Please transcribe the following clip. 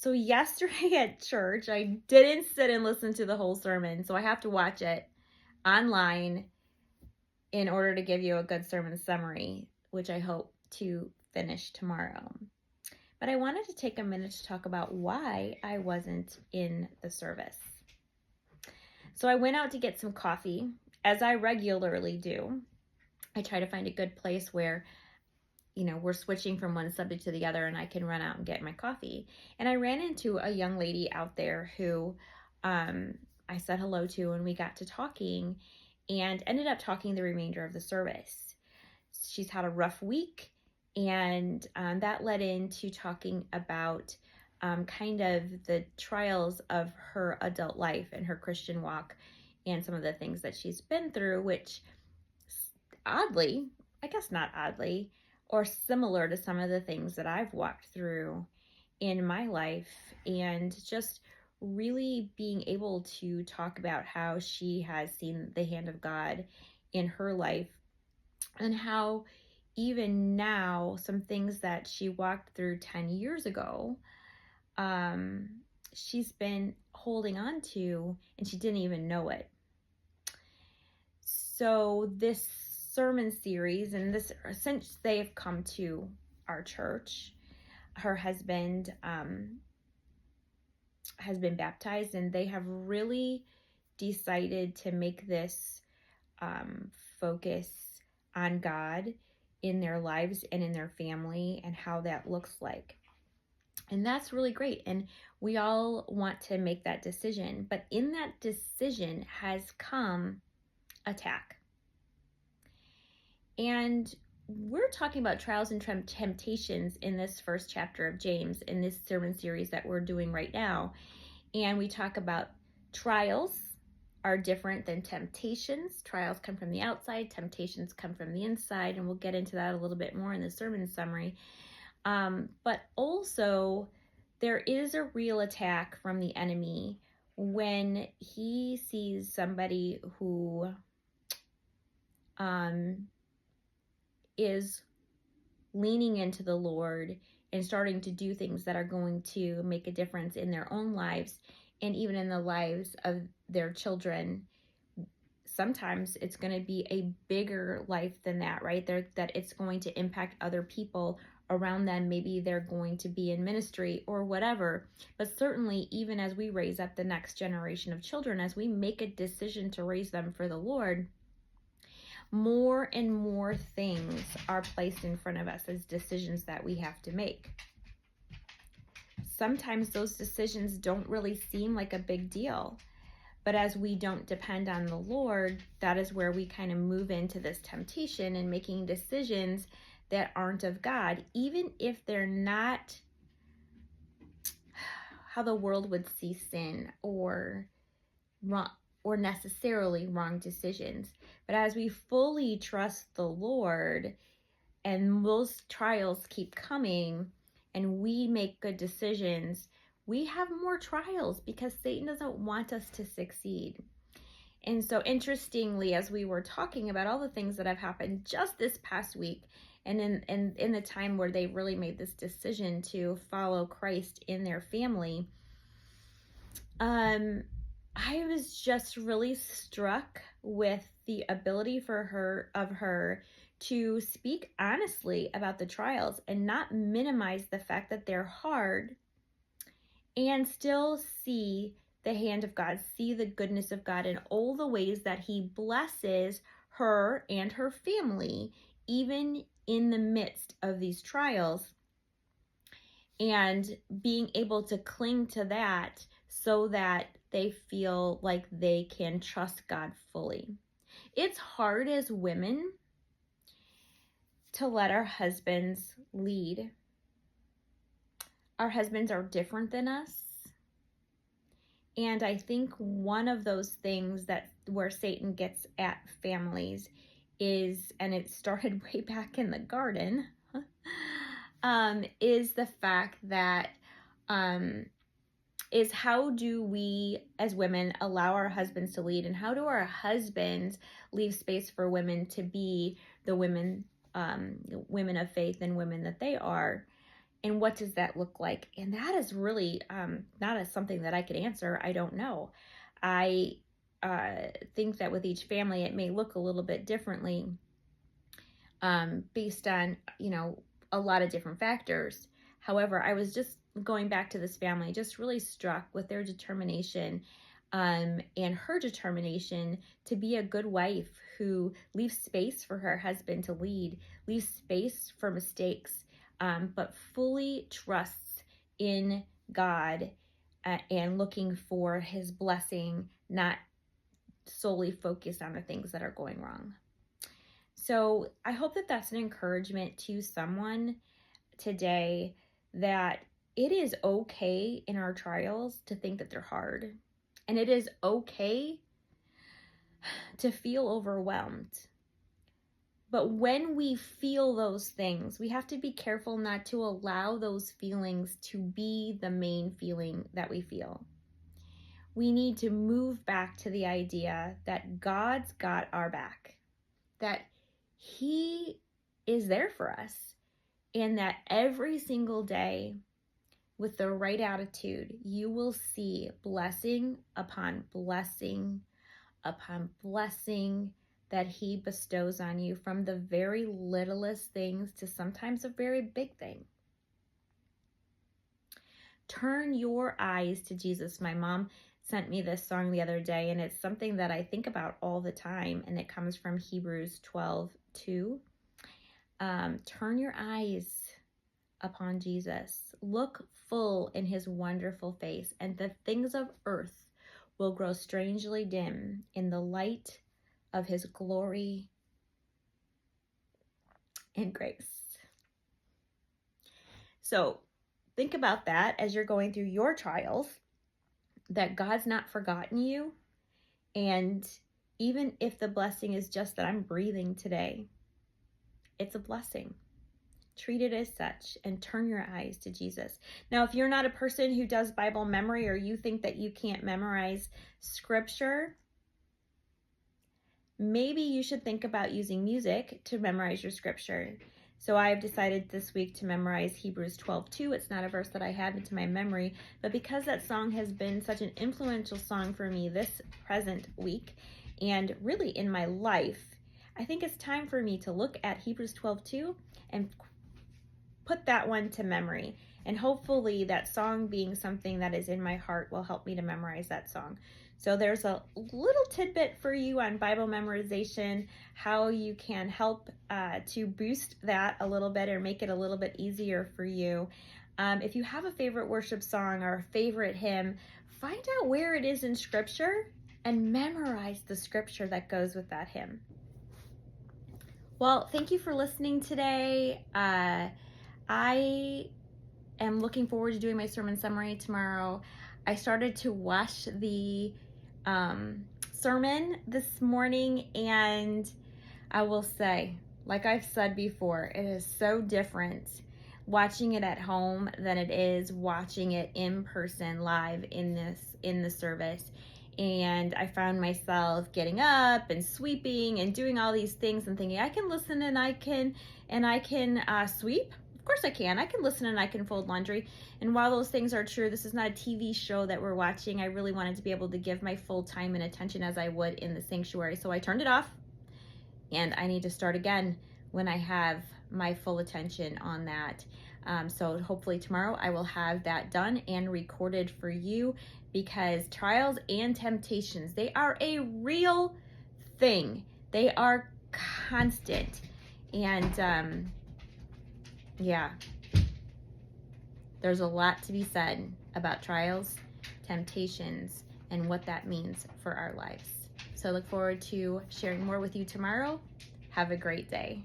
So yesterday at church, I didn't sit and listen to the whole sermon, so I have to watch it online in order to give you a good sermon summary, which I hope to finish tomorrow. But I wanted to take a minute to talk about why I wasn't in the service. So I went out to get some coffee, as I regularly do. I try to find a good place where we're switching from one subject to the other and I can run out and get my coffee. And I ran into a young lady out there who I said hello to, and we got to talking and ended up talking the remainder of the service. She's had a rough week, and that led into talking about kind of the trials of her adult life and her Christian walk and some of the things that she's been through, which oddly, I guess not oddly, or similar to some of the things that I've walked through in my life, and just really being able to talk about how she has seen the hand of God in her life, and how even now some things that she walked through 10 years ago, she's been holding on to, and she didn't even know it. So this sermon series, and this, since they have come to our church, her husband has been baptized, and they have really decided to make this focus on God in their lives and in their family and how that looks like. And that's really great. And we all want to make that decision. But in that decision has come attack. And we're talking about trials and temptations in this first chapter of James, in this sermon series that we're doing right now. And we talk about trials are different than temptations. Trials come from the outside, temptations come from the inside, and we'll get into that a little bit more in the sermon summary. But also, there is a real attack from the enemy when he sees somebody who is leaning into the Lord and starting to do things that are going to make a difference in their own lives and even in the lives of their children. Sometimes it's going to be a bigger life than that, right? That it's going to impact other people around them. Maybe they're going to be in ministry or whatever. But certainly, even as we raise up the next generation of children, as we make a decision to raise them for the Lord, more and more things are placed in front of us as decisions that we have to make. Sometimes those decisions don't really seem like a big deal, but as we don't depend on the Lord, that is where we kind of move into this temptation and making decisions that aren't of God, even if they're not how the world would see sin or wrong, or necessarily wrong decisions. But as we fully trust the Lord and those trials keep coming and we make good decisions, we have more trials because Satan doesn't want us to succeed. And so interestingly, as we were talking about all the things that have happened just this past week, and in the time where they really made this decision to follow Christ in their family, I was just really struck with the ability of her to speak honestly about the trials and not minimize the fact that they're hard, and still see the hand of God, see the goodness of God in all the ways that he blesses her and her family, even in the midst of these trials, and being able to cling to that so that they feel like they can trust God fully. It's hard as women to let our husbands lead. Our husbands are different than us. And I think one of those things that where Satan gets at families is, and it started way back in the garden, is the fact that is how do we as women allow our husbands to lead, and how do our husbands leave space for women to be the women of faith and women that they are. And what does that look like? And that is really not as something that I could answer. I don't know. I think that with each family, it may look a little bit differently based on, a lot of different factors. However, I was just going back to this family, just really struck with their determination and her determination to be a good wife who leaves space for her husband to lead, leaves space for mistakes, but fully trusts in God and looking for his blessing, not solely focused on the things that are going wrong. So I hope that that's an encouragement to someone today, that it is okay in our trials to think that they're hard. And it is okay to feel overwhelmed. But when we feel those things, we have to be careful not to allow those feelings to be the main feeling that we feel. We need to move back to the idea that God's got our back, that he is there for us, and that every single day, with the right attitude, you will see blessing upon blessing upon blessing that he bestows on you, from the very littlest things to sometimes a very big thing. Turn your eyes to Jesus. My mom sent me this song the other day, and it's something that I think about all the time, and it comes from Hebrews 12:2. Turn your eyes upon Jesus. Look full in his wonderful face, and the things of earth will grow strangely dim in the light of his glory and grace. So think about that as you're going through your trials, that God's not forgotten you. And even if the blessing is just that I'm breathing today, it's a blessing. Treat it as such and turn your eyes to Jesus. Now, if you're not a person who does Bible memory, or you think that you can't memorize scripture, maybe you should think about using music to memorize your scripture. So I've decided this week to memorize Hebrews 12:2. It's not a verse that I have into my memory, but because that song has been such an influential song for me this present week and really in my life, I think it's time for me to look at Hebrews 12:2 and put that one to memory. And hopefully that song being something that is in my heart will help me to memorize that song. So there's a little tidbit for you on Bible memorization, how you can help to boost that a little bit or make it a little bit easier for you. If you have a favorite worship song or a favorite hymn, find out where it is in Scripture and memorize the scripture that goes with that hymn. Well, thank you for listening today. I am looking forward to doing my sermon summary tomorrow. I started to watch the sermon this morning, and I will say, like I've said before, it is so different watching it at home than it is watching it in person live in the service. And I found myself getting up and sweeping and doing all these things and thinking, I can listen and I can sweep. Of course I can. I can listen and I can fold laundry. And while those things are true, this is not a TV show that we're watching. I really wanted to be able to give my full time and attention as I would in the sanctuary. So I turned it off, and I need to start again when I have my full attention on that. So hopefully tomorrow I will have that done and recorded for you, because trials and temptations, they are a real thing. They are constant. And yeah, there's a lot to be said about trials, temptations, and what that means for our lives. So I look forward to sharing more with you tomorrow. Have a great day.